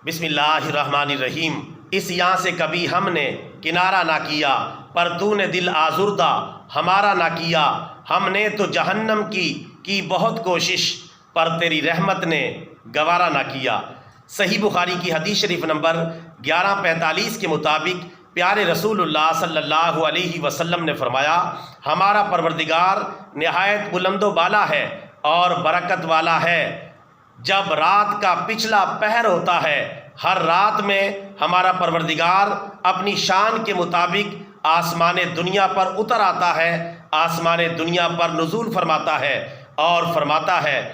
بسم اللہ الرحمن الرحیم۔ اس یہاں سے کبھی ہم نے کنارہ نہ کیا، پر تو نے دل آزردہ ہمارا نہ کیا۔ ہم نے تو جہنم کی بہت کوشش، پر تیری رحمت نے گوارا نہ کیا۔ صحیح بخاری کی حدیث شریف نمبر 1145 کے مطابق پیارے رسول اللہ صلی اللہ علیہ وسلم نے فرمایا، ہمارا پروردگار نہایت بلند و بالا ہے اور برکت والا ہے۔ جب رات کا پچھلا پہر ہوتا ہے، ہر رات میں ہمارا پروردگار اپنی شان کے مطابق آسمان دنیا پر اتر آتا ہے، آسمان دنیا پر نزول فرماتا ہے اور فرماتا ہے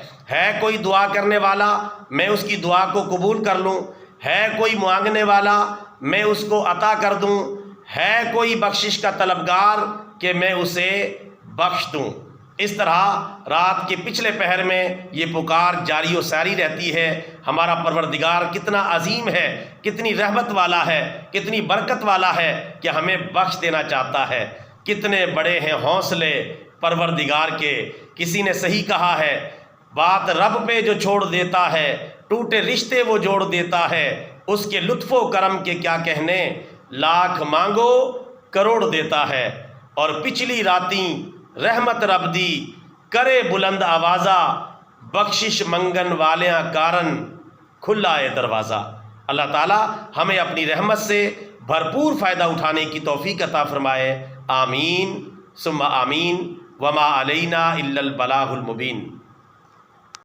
کوئی دعا کرنے والا میں اس کی دعا کو قبول کر لوں، ہے کوئی مانگنے والا میں اس کو عطا کر دوں، ہے کوئی بخشش کا طلبگار کہ میں اسے بخش دوں۔ اس طرح رات کے پچھلے پہر میں یہ پکار جاری و ساری رہتی ہے۔ ہمارا پروردگار کتنا عظیم ہے، کتنی رحمت والا ہے، کتنی برکت والا ہے کہ ہمیں بخش دینا چاہتا ہے۔ کتنے بڑے ہیں حوصلے پروردگار کے۔ کسی نے صحیح کہا ہے، بات رب پہ جو چھوڑ دیتا ہے، ٹوٹے رشتے وہ جوڑ دیتا ہے، اس کے لطف و کرم کے کیا کہنے، لاکھ مانگو کروڑ دیتا ہے۔ اور پچھلی راتیں رحمت رب دی، کرے بلند آوازہ، بخشش منگن والیاں کارن کھلا ہے دروازہ۔ اللہ تعالی ہمیں اپنی رحمت سے بھرپور فائدہ اٹھانے کی توفیق عطا فرمائے۔ آمین ثم آمین۔ وما علینا الا البلاغ المبین۔